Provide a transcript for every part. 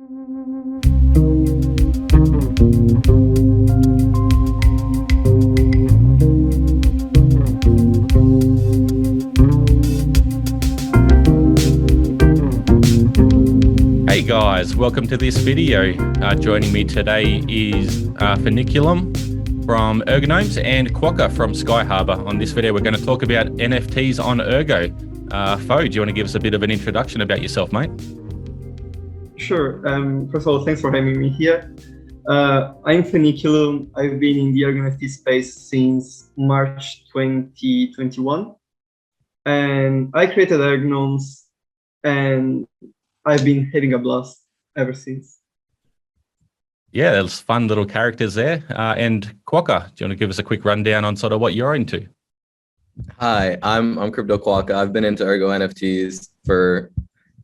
Hey guys, welcome to this video. Joining me today is Foeniculum from Ergnomes and Quokka from Skyharbor. On this video, we're going to talk about NFTs on Ergo. Fo, do you want to give us a bit of an introduction about yourself, mate? Sure. First of all, thanks for having me here. I'm Foeniculum. I've been in the Ergo NFT space since March 2021. And I created Ergnomes, and I've been having a blast ever since. Yeah, there's fun little characters there. And Quokka, do you want to give us a quick rundown on sort of what you're into? Hi, I'm Crypto Quokka. I've been into Ergo NFTs for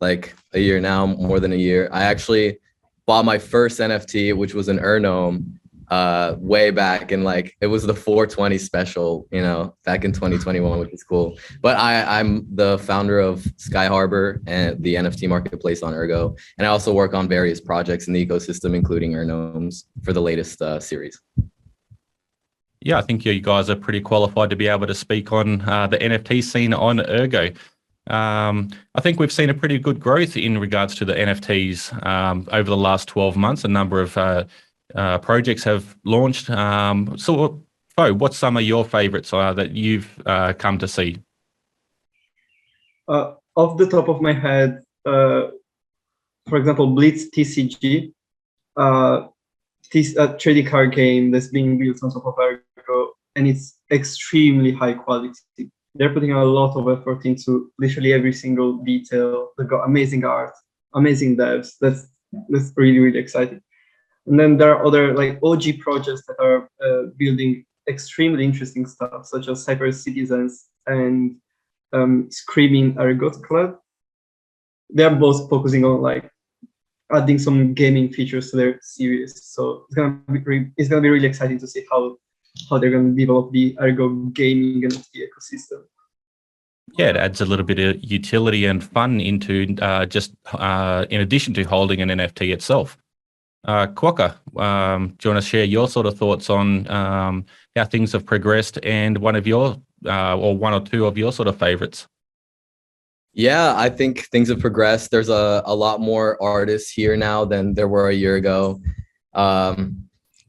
like a year now, more than a year. I actually bought my first NFT, which was an Ergnome, way back in it was the 420 special, back in 2021, which is cool. But I'm the founder of Skyharbor and the NFT marketplace on Ergo. And I also work on various projects in the ecosystem, including Ergnomes for the latest series. Yeah, I think you guys are pretty qualified to be able to speak on the NFT scene on Ergo. I think we've seen a pretty good growth in regards to the NFTs over the last 12 months. A number of projects have launched. So, Fo, what's some of your favorites that you've come to see? Off the top of my head, for example, Blitz TCG, a trading card game that's being built on top of Ergo, and it's extremely high quality. They're putting a lot of effort into literally every single detail. They've got amazing art, amazing devs. That's really, really exciting. And then there are other OG projects that are building extremely interesting stuff, such as Cyber Citizens and Screaming Ergo Club. They're both focusing on adding some gaming features to their series. So it's gonna be really exciting to see how they're going to develop the Ergo gaming and NFT ecosystem. Yeah, it adds a little bit of utility and fun into just in addition to holding an NFT itself. Quokka, do you want to share your sort of thoughts on how things have progressed and one or two of your sort of favorites? Yeah, I think things have progressed. There's a lot more artists here now than there were a year ago.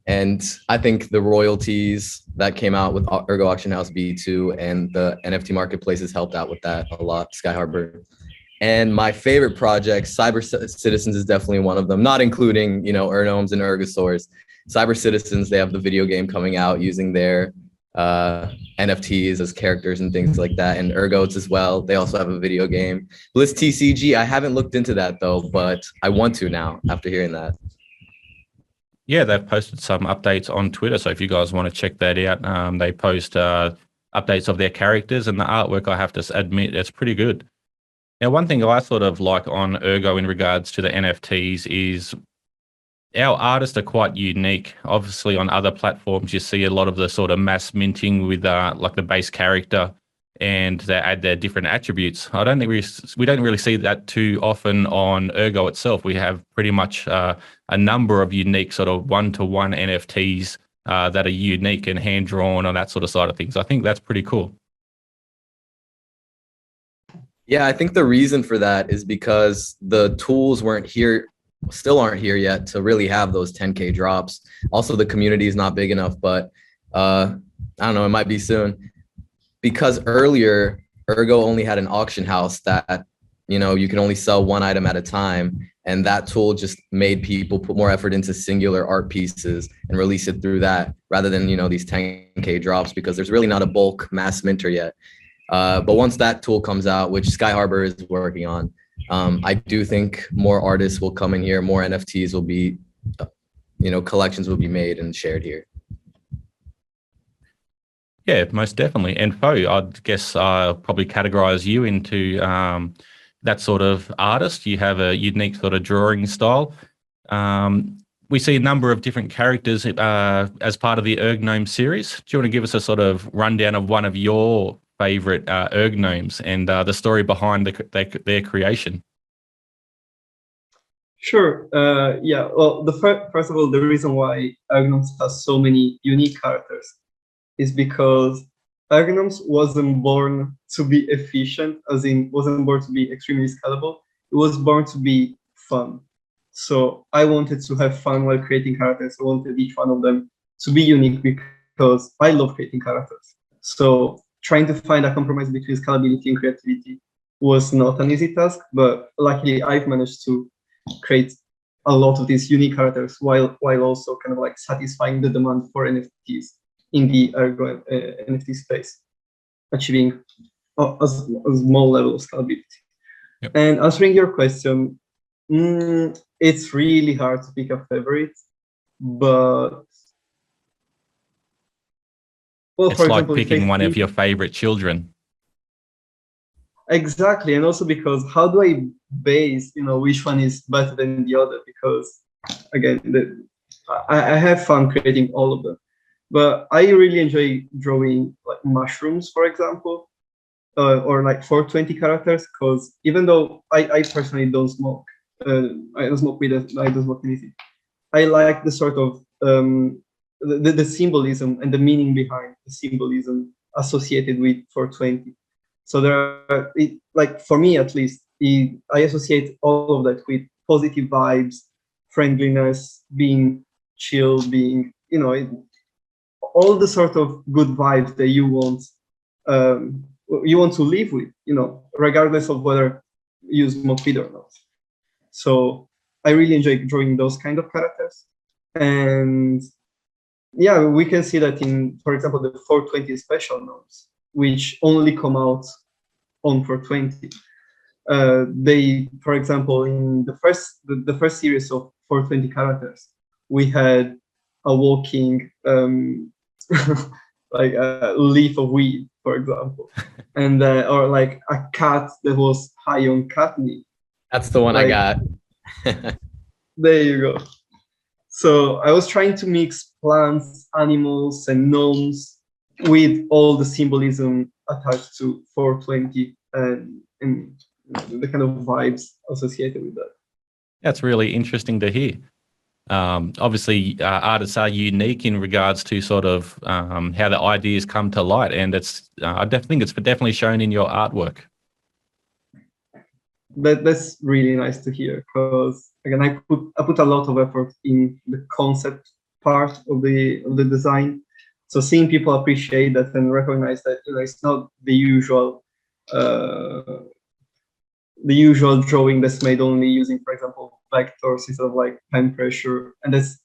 And I think the royalties that came out with Ergo Auction House B2 and the NFT marketplaces helped out with that a lot, Skyharbor. And my favorite project, Cyber Citizens, is definitely one of them, not including, Ergnomes and Ergosaurs. Cyber Citizens, they have the video game coming out using their NFTs as characters and things like that. And Ergots as well. They also have a video game. Blitz TCG, I haven't looked into that though, but I want to now after hearing that. Yeah, they've posted some updates on Twitter. So if you guys want to check that out, they post updates of their characters and the artwork. I have to admit, it's pretty good. Now, one thing I sort of like on Ergo in regards to the NFTs is our artists are quite unique. Obviously, on other platforms, you see a lot of the sort of mass minting with the base character, and they add their different attributes. I don't think we don't really see that too often on Ergo itself. We have pretty much a number of unique sort of one-to-one NFTs that are unique and hand-drawn on that sort of side of things. I think that's pretty cool. Yeah, I think the reason for that is because the tools still aren't here yet to really have those 10K drops. Also, the community is not big enough, but I don't know, it might be soon. Because earlier, Ergo only had an auction house that, you can only sell one item at a time. And that tool just made people put more effort into singular art pieces and release it through that rather than, these 10K drops, because there's really not a bulk mass minter yet. But once that tool comes out, which Skyharbor is working on, I do think more artists will come in here, more NFTs will be, collections will be made and shared here. Yeah, most definitely. And Fo, I'd guess I'll probably categorize you into that sort of artist. You have a unique sort of drawing style. We see a number of different characters as part of the Ergnome series. Do you want to give us a sort of rundown of one of your favorite Ergnomes and the story behind their creation? Sure. Yeah. Well, first of all, the reason why Ergnomes has so many unique characters is because Ergnomes wasn't born to be efficient, as in wasn't born to be extremely scalable. It was born to be fun. So I wanted to have fun while creating characters. I wanted each one of them to be unique because I love creating characters. So trying to find a compromise between scalability and creativity was not an easy task, but luckily I've managed to create a lot of these unique characters while also kind of like satisfying the demand for NFTs in the Ergo NFT space, achieving a small level of scalability. Yep. And answering your question, it's really hard to pick a favorite, but well, It's for like example, picking one of your favorite children. Exactly, and also because how do I base, which one is better than the other? Because again, I have fun creating all of them, but I really enjoy drawing like mushrooms, for example, or like 420 characters. Because even though I personally don't smoke, I don't smoke weed, I don't smoke anything. I like the sort of the symbolism and the meaning behind the symbolism associated with 420. So there are, like for me at least, I associate all of that with positive vibes, friendliness, being chill, being, all the sort of good vibes that you want to live with, regardless of whether you smoke weed or not. So I really enjoy drawing those kind of characters. And yeah, we can see that in, for example, the 420 special notes, which only come out on 420. They, for example, in the first series of 420 characters, we had a walking like a leaf of weed, for example, and or like a cat that was high on catnip. That's the one I got. There you go. So I was trying to mix plants, animals, and gnomes with all the symbolism attached to 420 and the kind of vibes associated with that. That's really interesting to hear. Obviously, artists are unique in regards to sort of how the ideas come to light, and I think it's definitely shown in your artwork. That's really nice to hear, because again, I put a lot of effort in the concept part of the design. So seeing people appreciate that and recognize that it's not the usual drawing that's made only using, for example, vectors instead of like pen pressure, and that's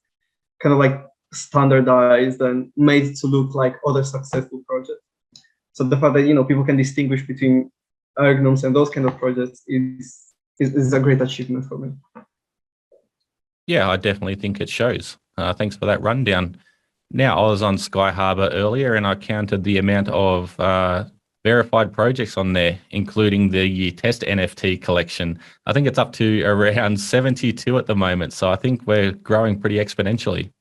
kind of like standardized and made to look like other successful projects. So the fact that people can distinguish between Ergnomes and those kind of projects is a great achievement for me. Yeah, I definitely think it shows. Thanks for that rundown. Now, I was on Skyharbor earlier and I counted the amount of verified projects on there, including the test NFT collection. I think it's up to around 72 at the moment. So I think we're growing pretty exponentially.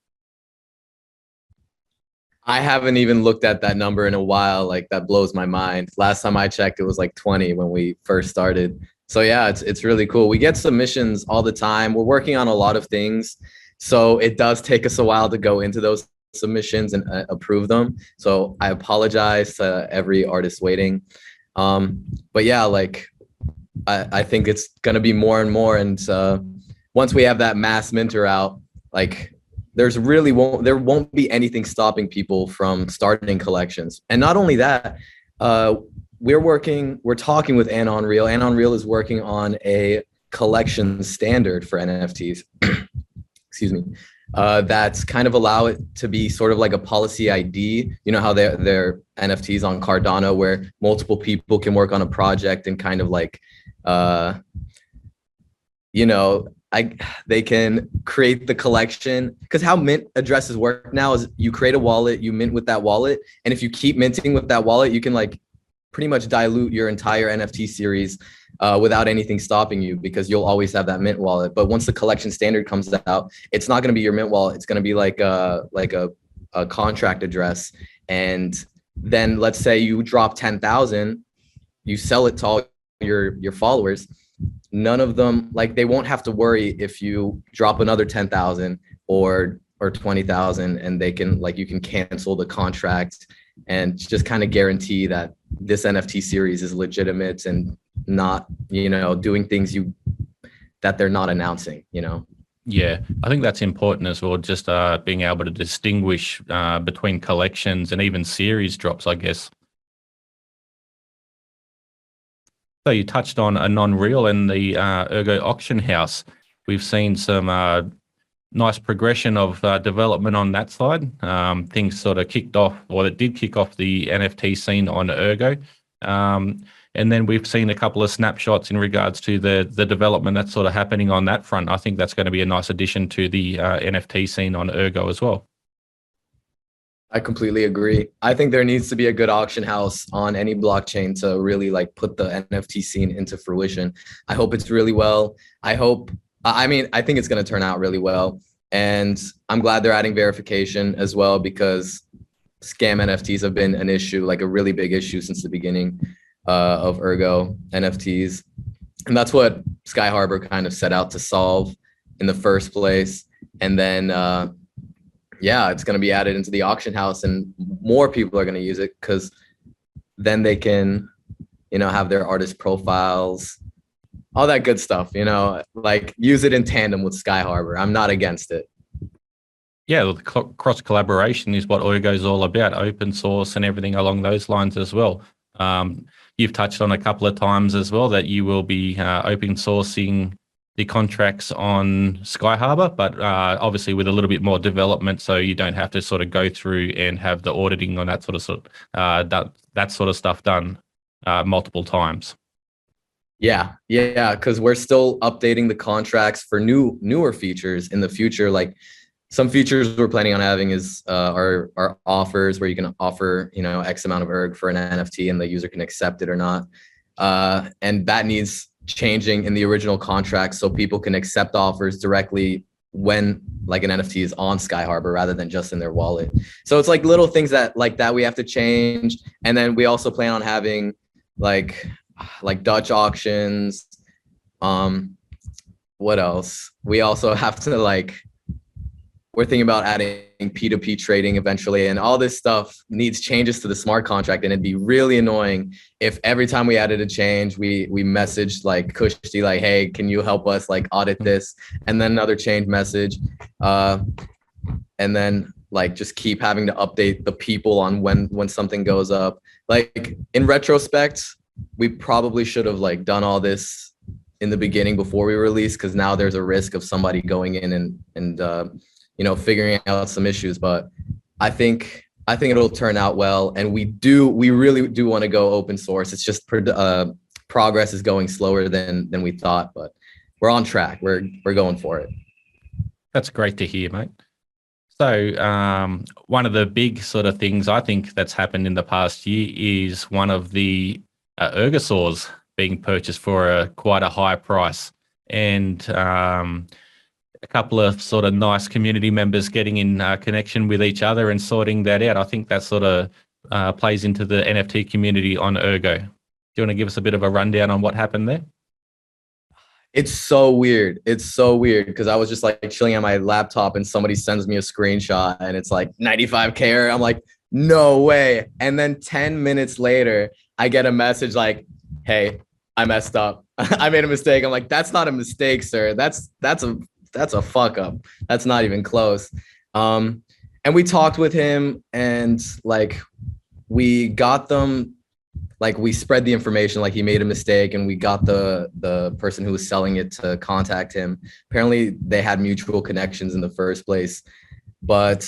I haven't even looked at that number in a while. Like, that blows my mind. Last time I checked, it was like 20 when we first started. So yeah, it's really cool. We get submissions all the time. We're working on a lot of things. So it does take us a while to go into those submissions and approve them. So I apologize to every artist waiting. But yeah, like I think it's going to be more and more. And once we have that mass minter out, like there won't be anything stopping people from starting collections. And not only that, we're talking with Unreal. Unreal is working on a collection standard for NFTs. Excuse me. That's kind of allow it to be sort of like a policy ID. You know how they're NFTs on Cardano, where multiple people can work on a project and kind of like, they can create the collection. Because how mint addresses work now is you create a wallet, you mint with that wallet, and if you keep minting with that wallet, you can like pretty much dilute your entire NFT series without anything stopping you, because you'll always have that mint wallet. But once the collection standard comes out, it's not going to be your mint wallet. It's going to be like a contract address. And then let's say you drop 10,000, you sell it to all your followers. none of them, like they won't have to worry if you drop another 10,000 or 20,000, and they can, like, you can cancel the contract and just kind of guarantee that this NFT series is legitimate and not, you know, doing things that they're not announcing, you know. Yeah, I think that's important as well, just being able to distinguish between collections and even series drops, I guess. So you touched on a non-real and the Ergo auction house. We've seen some nice progression of development on that side. Things sort of kicked off, or it did kick off the NFT scene on Ergo. And then we've seen a couple of snapshots in regards to the development that's sort of happening on that front. I think that's going to be a nice addition to the NFT scene on Ergo as well. I completely agree. I think there needs to be a good auction house on any blockchain to really like put the NFT scene into fruition. I hope it's really well. I think it's going to turn out really well. And I'm glad they're adding verification as well, because scam NFTs have been an issue, like a really big issue since the beginning of Ergo NFTs. And that's what Skyharbor kind of set out to solve in the first place. And then, yeah, it's going to be added into the auction house, and more people are going to use it, because then they can, you know, have their artist profiles, all that good stuff, you know, like use it in tandem with Skyharbor. I'm not against it. Yeah, the cross collaboration is what Ergo is all about, open source and everything along those lines as well. You've touched on a couple of times as well that you will be open sourcing the contracts on Skyharbor, but obviously with a little bit more development, so you don't have to sort of go through and have the auditing on that sort of stuff done multiple times. Yeah, because we're still updating the contracts for newer features in the future. Like some features we're planning on having is our offers, where you can offer, you know, X amount of ERG for an NFT and the user can accept it or not. And that needs changing in the original contract so people can accept offers directly when like an NFT is on Skyharbor rather than just in their wallet. So it's like little things that we have to change. And then we also plan on having like Dutch auctions. What else? We also have to we're thinking about adding P2P trading eventually, and all this stuff needs changes to the smart contract. And it'd be really annoying if every time we added a change, we messaged like Kushti, like, hey, can you help us like audit this? And then another change message. And then just keep having to update the people on when something goes up. Like in retrospect, we probably should have done all this in the beginning before we release, because now there's a risk of somebody going in and figuring out some issues. But I think it'll turn out well, and we really do want to go open source. It's just progress is going slower than we thought, but we're on track. We're going for it. That's great to hear, mate. So one of the big sort of things I think that's happened in the past year is one of the Ergosaurs being purchased for quite a high price, and a couple of sort of nice community members getting in connection with each other and sorting that out. I think that sort of plays into the NFT community on Ergo. Do you want to give us a bit of a rundown on what happened there? It's so weird. Because I was just chilling on my laptop and somebody sends me a screenshot and it's like 95K. I'm like, no way. And then 10 minutes later, I get a message like, hey, I messed up. I made a mistake. I'm like, that's not a mistake, sir. That's a fuck up. That's not even close. And we talked with him, and we got them, we spread the information, he made a mistake, and we got the person who was selling it to contact him. Apparently they had mutual connections in the first place. But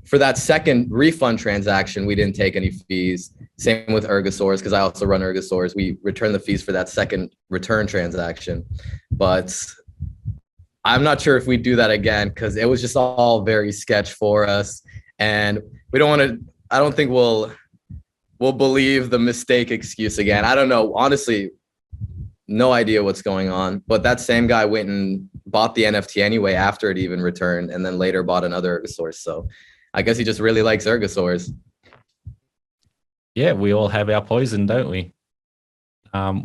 for that second refund transaction, we didn't take any fees. Same with Ergosaurs, because I also run Ergosaurs. We return the fees for that second return transaction. But I'm not sure if we do that again, because it was just all very sketch for us. And we don't want to, I don't think we'll believe the mistake excuse again. I don't know. Honestly, no idea what's going on. But that same guy went and bought the NFT anyway after it even returned, and then later bought another Ergosaurus. So I guess he just really likes Ergosaurs. Yeah, we all have our poison, don't we?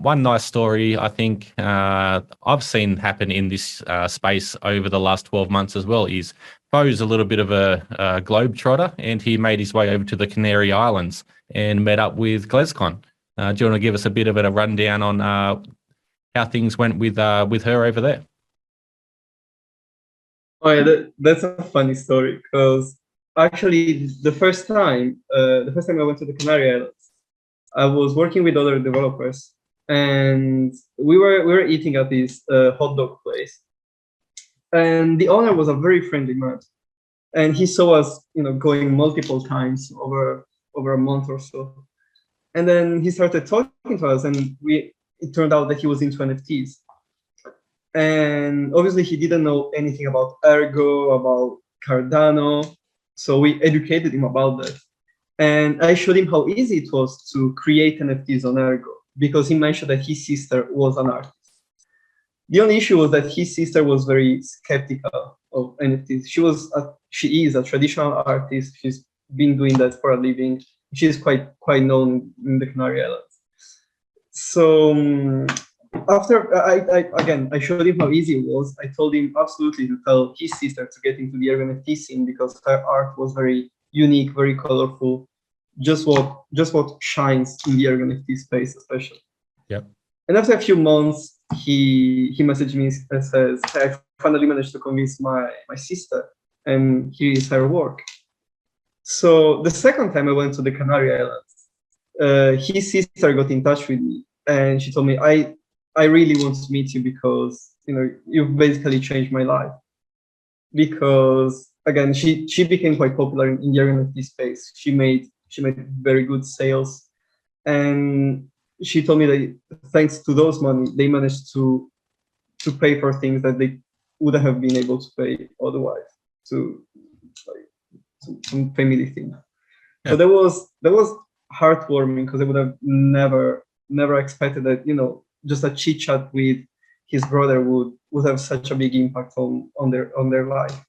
One nice story I think I've seen happen in this space over the last 12 months as well is Fo's a little bit of a globetrotter, and he made his way over to the Canary Islands and met up with GlezCon. Do you want to give us a bit of a rundown on how things went with her over there? Oh yeah, that's a funny story because actually the first time I went to the Canary Islands, I was working with other developers, and we were eating at this hot dog place, and the owner was a very friendly man, and he saw us, going multiple times over a month or so, and then he started talking to us, and it turned out that he was into NFTs. And obviously he didn't know anything about Ergo, about Cardano. So we educated him about that. And I showed him how easy it was to create NFTs on Ergo, because he mentioned that his sister was an artist. The only issue was that his sister was very skeptical of NFTs. She is a traditional artist. She's been doing that for a living. She's quite known in the Canary Islands. So after I showed him how easy it was, I told him absolutely to tell his sister to get into the Ergo NFT scene, because her art was very unique, very colorful, just what shines in the Ergo NFT space, especially. Yep. And after a few months, he messaged me and says, I finally managed to convince my sister, and here is her work. So the second time I went to the Canary Islands, his sister got in touch with me, and she told me, I really want to meet you because you've basically changed my life. Because again, she became quite popular in the NFT space. She made very good sales, and she told me that thanks to those money, they managed to pay for things that they wouldn't have been able to pay otherwise, to some family things. Yeah. So that was heartwarming, because I would have never expected that just a chit chat with his brother would have such a big impact on their life.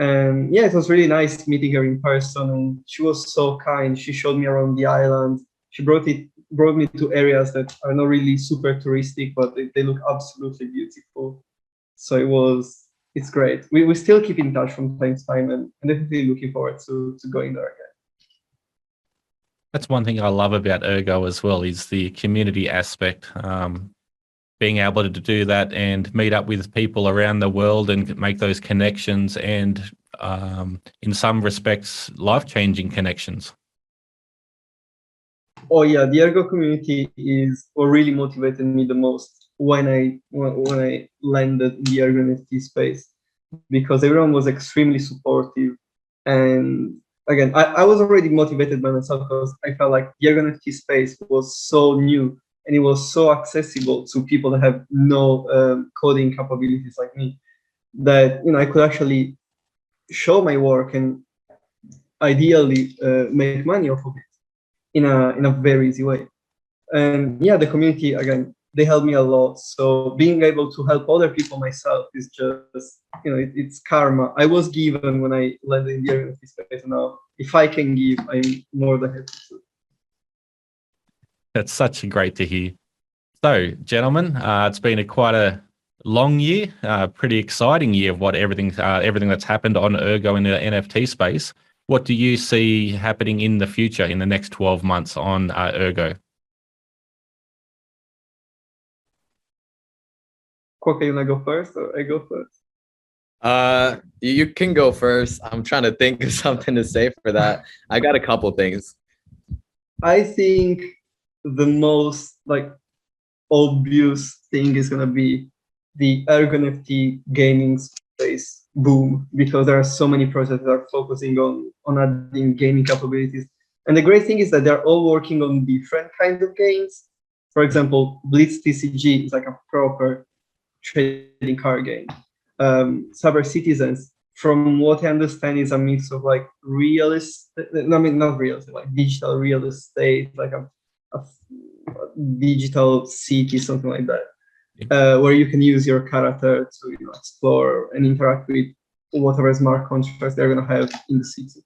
And yeah, it was really nice meeting her in person, and she was so kind. She showed me around the island. She brought me to areas that are not really super touristic, but they look absolutely beautiful. So it's great. We still keep in touch from time to time, and definitely looking forward to going there again. That's one thing I love about Ergo as well, is the community aspect. Being able to do that and meet up with people around the world and make those connections, and in some respects, life-changing connections. Oh yeah, the Ergo community is what really motivated me the most when I landed in the Ergo NFT space, because everyone was extremely supportive. And again, I was already motivated by myself, because I felt like the Ergo NFT space was so new, and it was so accessible to people that have no coding capabilities like me, that I could actually show my work and ideally make money off of it in a very easy way. And yeah, the community, again, they helped me a lot. So being able to help other people myself is just, it's karma. I was given when I landed in the Ergo NFT space, and now if I can give, I'm more than happy to. That's such great to hear. So, gentlemen, it's been quite a long year, pretty exciting year of everything that's happened on Ergo in the NFT space. What do you see happening in the future in the next 12 months on Ergo? Quokka, you want to go first, or I go first? You can go first. I'm trying to think of something to say for that. I got a couple things. I think the most obvious thing is gonna be the Ergo NFT gaming space boom, because there are so many projects that are focusing on adding gaming capabilities. And the great thing is that they're all working on different kinds of games. For example, Blitz TCG is like a proper trading card game. Cyber Citizens, from what I understand, is a mix of real estate, not real estate, digital real estate, a digital city, something like that, where you can use your character to explore and interact with whatever smart contracts they're going to have in the city.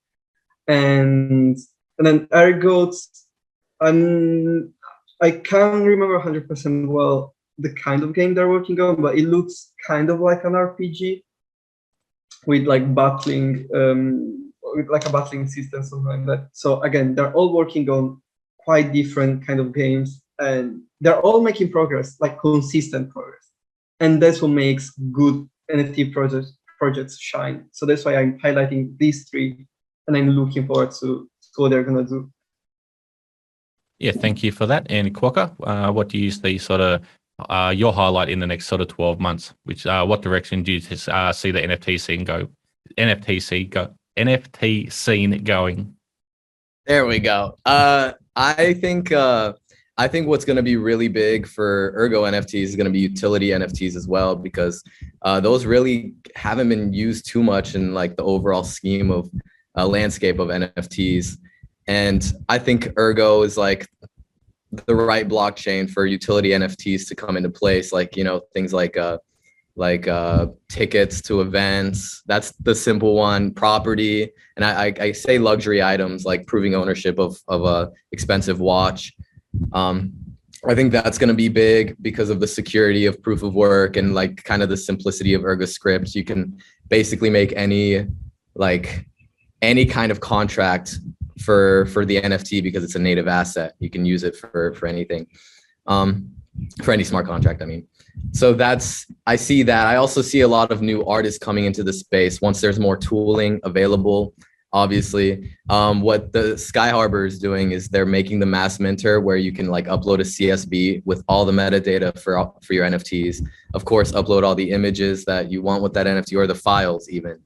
And then Ergo, I'm I can't remember 100% well the kind of game they're working on, but it looks kind of like an RPG with like battling, with like a battling system, something like that. So again, they're all working on quite different kind of games, and they're all making progress, like consistent progress. And that's what makes good NFT projects shine. So that's why I'm highlighting these three, and I'm looking forward to what they're gonna do. Yeah, thank you for that. And Quokka, what do you see sort of your highlight in the next sort of 12 months? Which what direction do you see the NFT scene go? NFT scene going? There we go. I think what's going to be really big for Ergo NFTs is going to be utility NFTs as well, because those really haven't been used too much in like the overall scheme of landscape of NFTs. And I think Ergo is like the right blockchain for utility NFTs to come into place, like, you know, things like tickets to events. That's the simple one. Property, and I say luxury items like proving ownership of a expensive watch. I think that's going to be big because of the security of proof of work and like kind of the simplicity of Ergo scripts. You can basically make any kind of contract for the NFT because it's a native asset. You can use it for anything, for any smart contract, I mean. So I see that. I also see a lot of new artists coming into the space once there's more tooling available. Obviously, what the Skyharbor is doing is they're making the mass minter where you can like upload a CSV with all the metadata for your NFTs. Of course, upload all the images that you want with that NFT or the files even.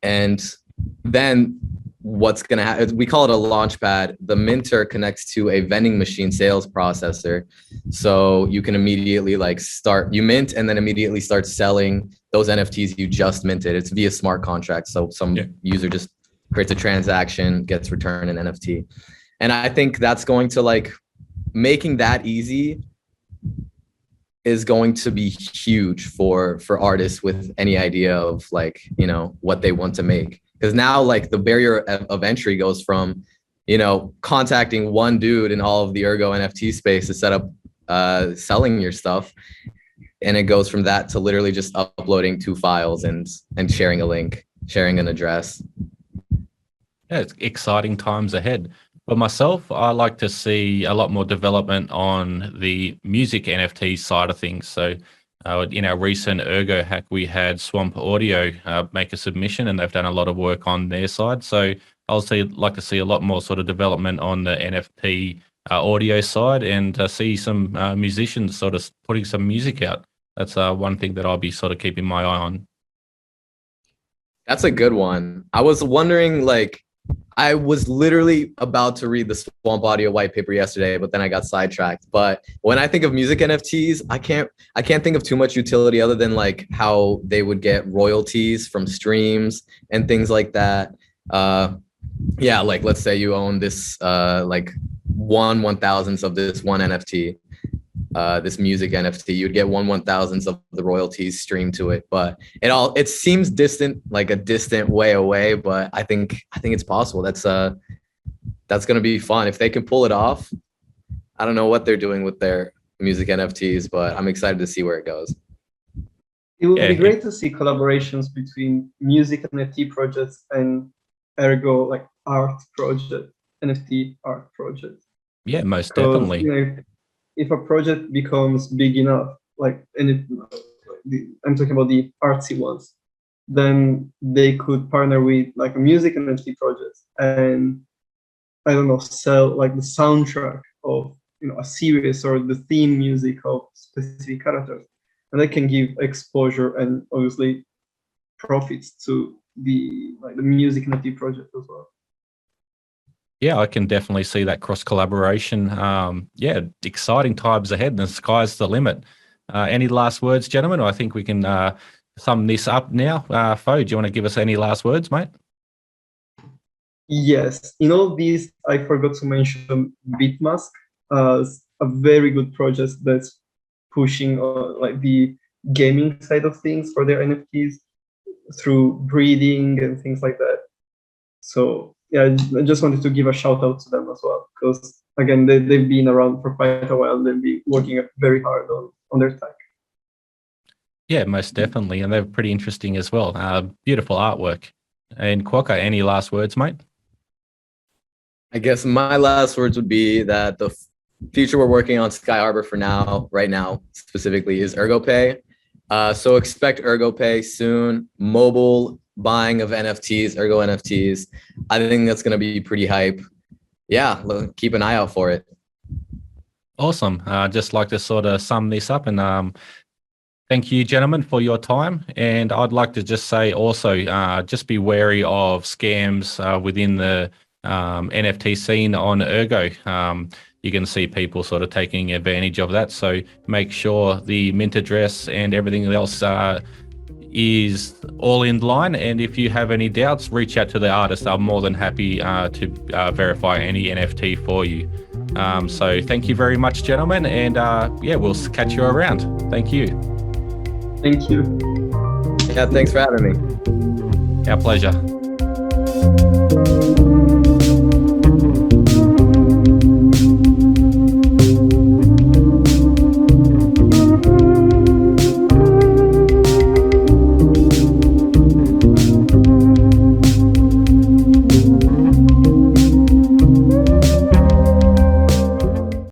And then what's going to happen, we call it a launch pad. The minter connects to a vending machine sales processor. So you can immediately you mint and then immediately start selling those NFTs you just minted. It's via smart contract. So some user just creates a transaction, gets returned an NFT. And I think that's going to making that easy is going to be huge for artists with any idea of what they want to make. Because now the barrier of entry goes from, contacting one dude in all of the Ergo NFT space to set up selling your stuff. And it goes from that to literally just uploading 2 files and sharing a link, sharing an address. Yeah, it's exciting times ahead. But myself, I like to see a lot more development on the music NFT side of things. So in our recent Ergo hack, we had Swamp Audio make a submission, and they've done a lot of work on their side. So I'll like to see a lot more sort of development on the NFT audio side, and see some musicians sort of putting some music out. That's one thing that I'll be sort of keeping my eye on. That's a good one. I was wondering, I was literally about to read the Swamp Audio white paper yesterday, but then I got sidetracked. But when I think of music NFTs, I can't think of too much utility other than how they would get royalties from streams and things like that. Yeah, let's say you own this 1/1000th of this one NFT, this music NFT, you'd get 1/1000th of the royalties streamed to it. But it seems distant, like a distant way away, but I think it's possible. That's going to be fun if they can pull it off. I don't know what they're doing with their music NFTs, but I'm excited to see where it goes. It would be great to see collaborations between music NFT projects and Ergo art project, NFT art project. Yeah, most definitely. If a project becomes big enough, I'm talking about the artsy ones, then they could partner with a music NFT project and, I don't know, sell the soundtrack of a series or the theme music of specific characters, and they can give exposure and obviously profits to the music NFT project as well. Yeah, I can definitely see that cross collaboration. Yeah, exciting times ahead, and the sky's the limit. Any last words, gentlemen? I think we can sum this up now. Fo, do you want to give us any last words, mate? Yes, in all these, I forgot to mention Bitmask as a very good project that's pushing the gaming side of things for their NFTs through breeding and things like that. So yeah, I just wanted to give a shout out to them as well, because again, they've been around for quite a while. They've been working very hard on their tech. Yeah, most definitely. And they're pretty interesting as well. Beautiful artwork. And Quokka, any last words, mate? I guess my last words would be that the feature we're working on Skyharbor for now, right now specifically, is Ergo Pay. So expect Ergo Pay soon. Mobile buying of NFTs, Ergo NFTs. I think that's going to be pretty hype. Yeah, keep an eye out for it. Awesome. Just like to sort of sum this up, and thank you, gentlemen, for your time. And I'd like to just say also, just be wary of scams within the NFT scene on Ergo. You can see people sort of taking advantage of that. So make sure the mint address and everything else is all in line. And if you have any doubts, reach out to the artist. I'm more than happy to verify any NFT for you. So thank you very much, gentlemen. And yeah, we'll catch you around. Thank you. Thank you. Yeah, thanks for having me. Our pleasure.